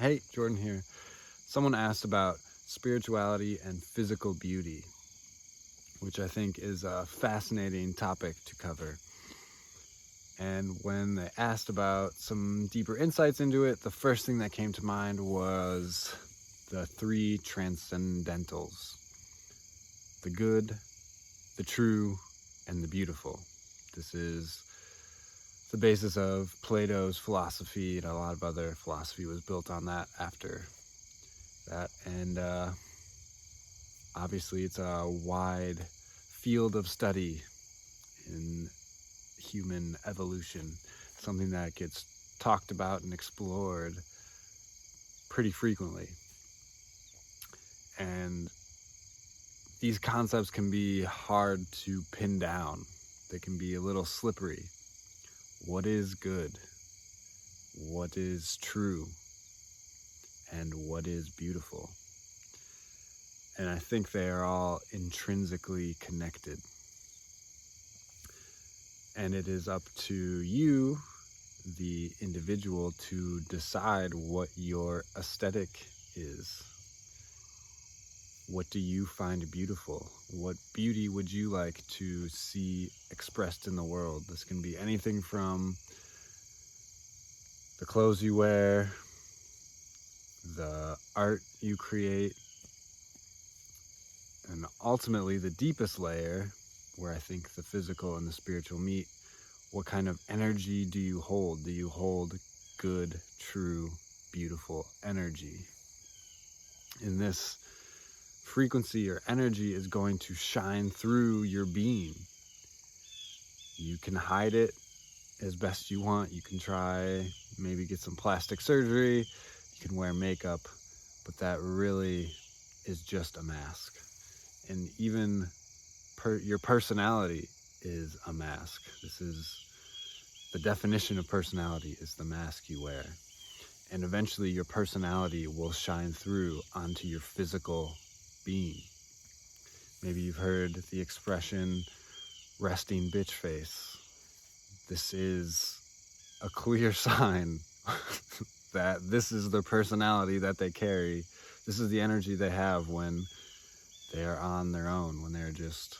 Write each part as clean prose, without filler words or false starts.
Hey, Jordan here. Someone asked about spirituality and physical beauty, which I think is a fascinating topic to cover. And when they asked about some deeper insights into it, the first thing that came to mind was the three transcendentals: the good, the true, and the beautiful. This is the basis of Plato's philosophy, and a lot of other philosophy was built on that after that. And obviously it's a wide field of study in human evolution, something that gets talked about and explored pretty frequently. And these concepts can be hard to pin down. They can be a little slippery. What is good? What is true? And what is beautiful? And I think they are all intrinsically connected. And it is up to you, the individual, to decide what your aesthetic is. What do you find beautiful? What beauty would you like to see expressed in the world? This can be anything from the clothes you wear, the art you create, and ultimately the deepest layer, where I think the physical and the spiritual meet. What kind of energy do you hold? Do you hold good, true, beautiful energy? In this frequency or energy is going to shine through your being. You can hide it as best you want. You can try, maybe get some plastic surgery. You can wear makeup, but that really is just a mask. And even your personality is a mask. This is the definition of personality, is the mask you wear. And eventually your personality will shine through onto your physical being. Maybe you've heard the expression resting bitch face. This is a clear sign that this is the personality that they carry. This is the energy they have when they are on their own, when they're just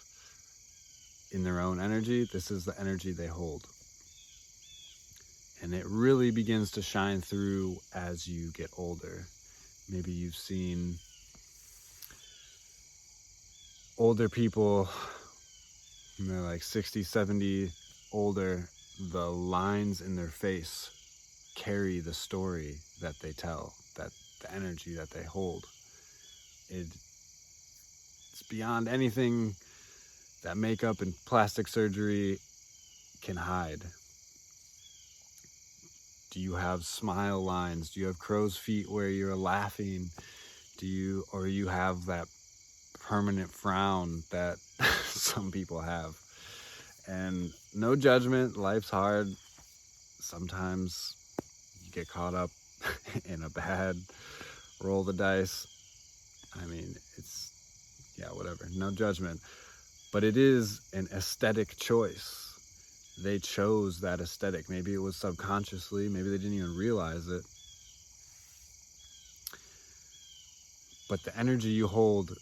in their own energy. This is the energy they hold. And it really begins to shine through as you get older. Maybe you've seen older people, and they're like 60, 70, older. The lines in their face carry the story that they tell, that the energy that they hold. It's beyond anything that makeup and plastic surgery can hide. Do you have smile lines? Do you have crow's feet where you're laughing? Or you have that permanent frown that some people have? And no judgment, life's hard. Sometimes you get caught up in a bad roll the dice. I mean, whatever, no judgment. But it is an aesthetic choice. They chose that aesthetic. Maybe it was subconsciously, maybe they didn't even realize it. But the energy you hold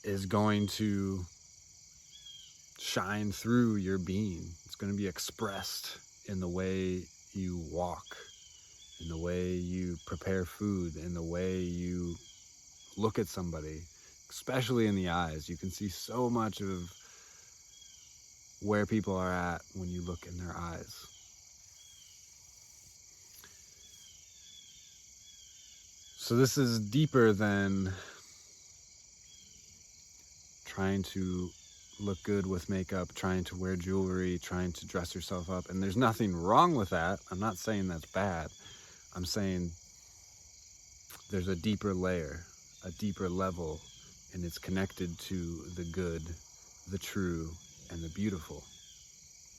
is going to shine through your being. It's going to be expressed in the way you walk, in the way you prepare food, in the way you look at somebody, especially in the eyes. You can see so much of where people are at when you look in their eyes. So this is deeper than trying to look good with makeup, trying to wear jewelry, trying to dress yourself up. And there's nothing wrong with that. I'm not saying that's bad. I'm saying there's a deeper layer, a deeper level, and it's connected to the good, the true, and the beautiful.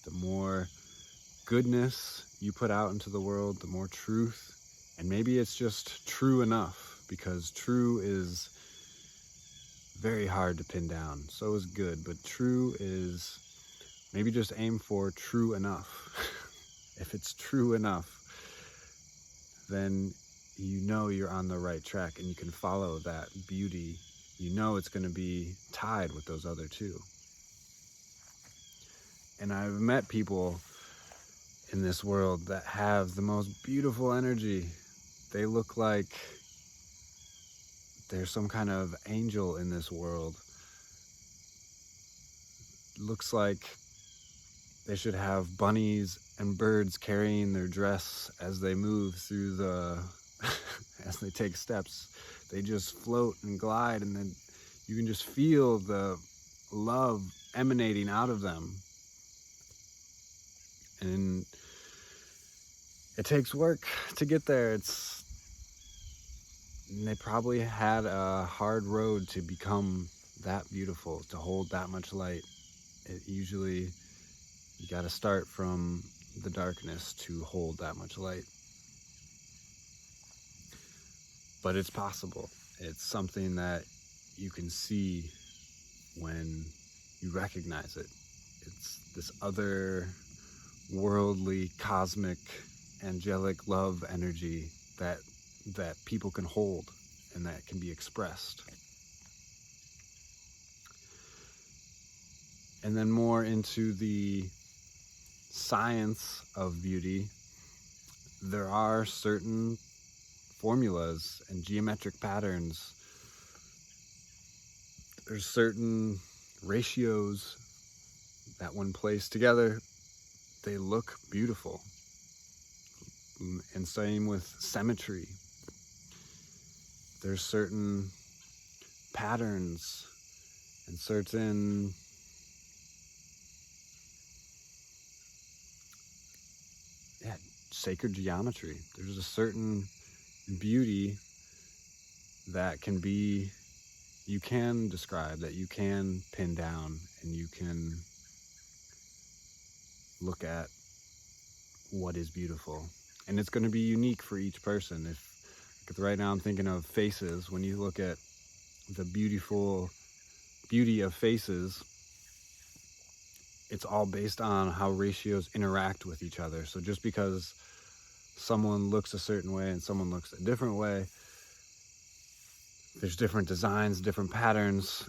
The more goodness you put out into the world, the more truth. And maybe it's just true enough, because true is very hard to pin down. So is good, but true is, maybe just aim for true enough. If it's true enough, then you know you're on the right track and you can follow that beauty. You know it's going to be tied with those other two. And I've met people in this world that have the most beautiful energy. They look like there's some kind of angel in this world. Looks like they should have bunnies and birds carrying their dress as they move through as they take steps. They just float and glide, and then you can just feel the love emanating out of them. And it takes work to get there. They probably had a hard road to become that beautiful, to hold that much light. Usually you got to start from the darkness to hold that much light. But it's possible. It's something that you can see when you recognize it. It's this other worldly, cosmic, angelic love energy that people can hold and that can be expressed. And then more into the science of beauty, there are certain formulas and geometric patterns. There's certain ratios that when placed together, they look beautiful. And same with symmetry. There's certain patterns and certain sacred geometry. There's a certain beauty that you can describe, that you can pin down, and you can look at what is beautiful. And it's going to be unique for each person. If right now I'm thinking of faces, when you look at the beautiful beauty of faces, it's all based on how ratios interact with each other. So just because someone looks a certain way and someone looks a different way, there's different designs, different patterns.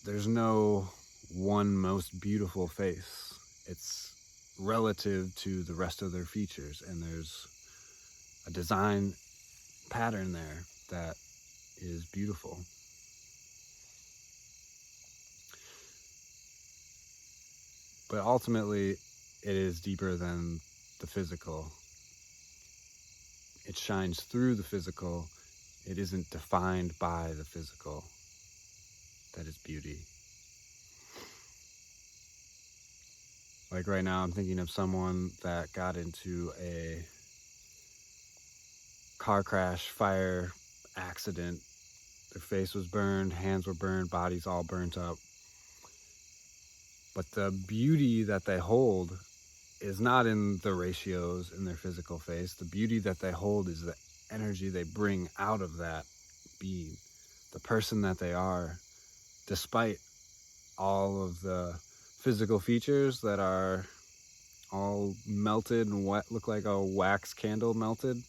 There's no one most beautiful face. It's relative to the rest of their features, and there's a design pattern there that is beautiful. But ultimately, it is deeper than the physical. It shines through the physical. It isn't defined by the physical. That is beauty. Like right now, I'm thinking of someone that got into a car crash, fire, accident. Their face was burned, hands were burned, bodies all burnt up. But the beauty that they hold is not in the ratios in their physical face. The beauty that they hold is the energy they bring out of that being, the person that they are, despite all of the physical features that are all melted and wet, look like a wax candle melted.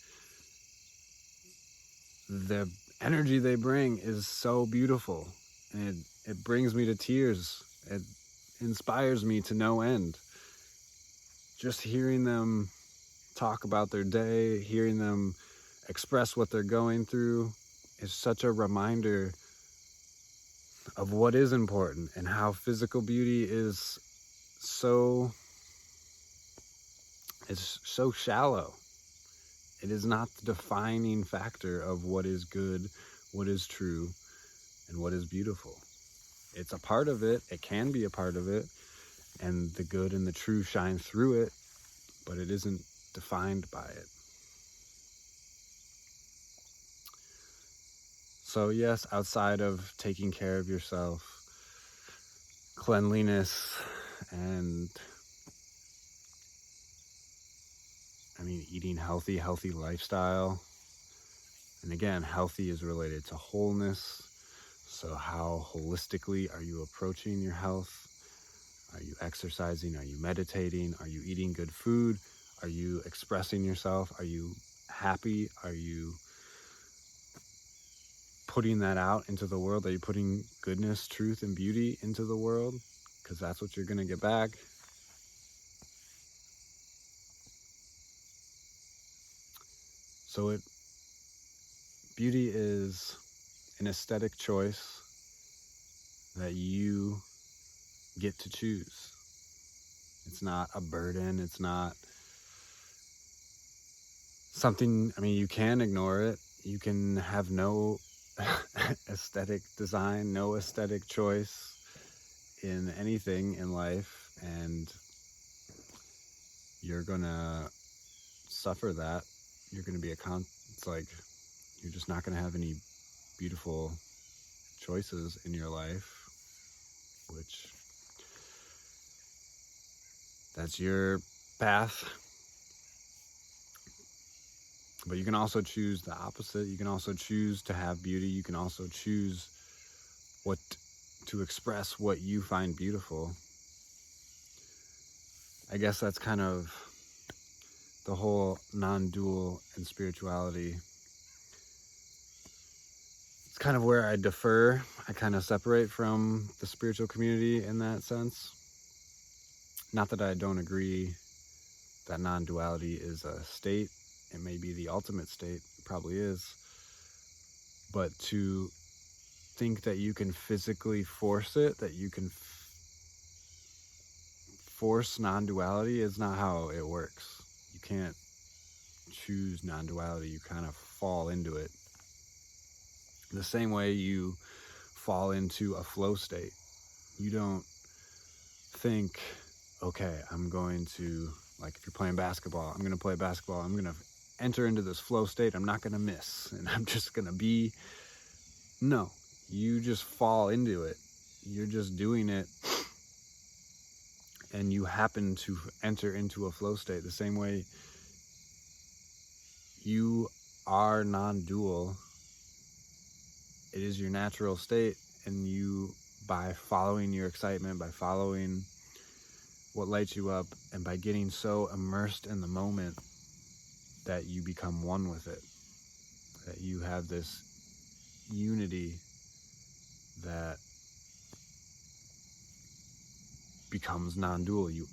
The energy they bring is so beautiful, and it brings me to tears. It inspires me to no end. Just hearing them talk about their day, hearing them express what they're going through is such a reminder of what is important and how physical beauty is so shallow. It is not the defining factor of what is good, what is true, and what is beautiful. It's a part of it. It can be a part of it. And the good and the true shine through it, but it isn't defined by it. So yes, outside of taking care of yourself, cleanliness, and eating healthy lifestyle. And again, healthy is related to wholeness. So how holistically are you approaching your health? Are you exercising? Are you meditating? Are you eating good food? Are you expressing yourself? Are you happy? Are you putting that out into the world? Are you putting goodness, truth, and beauty into the world? Because that's what you're going to get back. So beauty is an aesthetic choice that you get to choose. It's not a burden. It's not something, you can ignore it. You can have no aesthetic design, no aesthetic choice in anything in life, and you're gonna suffer that. You're gonna be it's like you're just not gonna have any beautiful choices in your life, which that's your path. But you can also choose the opposite. You can also choose to have beauty. You can also choose to express what you find beautiful. I guess that's kind of the whole non-dual and spirituality. It's kind of where I defer. I kind of separate from the spiritual community in that sense. Not that I don't agree that non-duality is a state. It may be the ultimate state. It probably is. But to think that you can physically force it, that you can force non-duality, is not how it works. You can't choose non-duality. You kind of fall into it. The same way you fall into a flow state. You don't think, okay, I'm going to, like if you're playing basketball, I'm going to play basketball. I'm going to enter into this flow state. I'm not going to miss. And I'm just going to be. No, you just fall into it. You're just doing it. And you happen to enter into a flow state. The same way you are non-dual. It is your natural state. And you, by following your excitement, by following what lights you up, and by getting so immersed in the moment that you become one with it, that you have this unity that becomes non-dual. You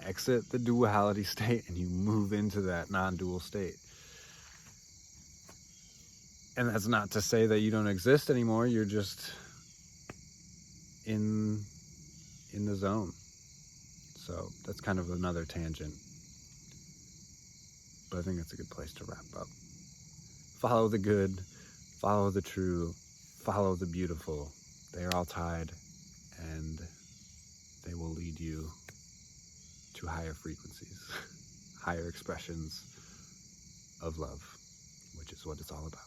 exit the duality state and you move into that non-dual state. And that's not to say that you don't exist anymore. You're just in the zone. So that's kind of another tangent. But I think that's a good place to wrap up. Follow the good, follow the true, follow the beautiful. They are all tied, and they will lead you to higher frequencies, higher expressions of love, which is what it's all about.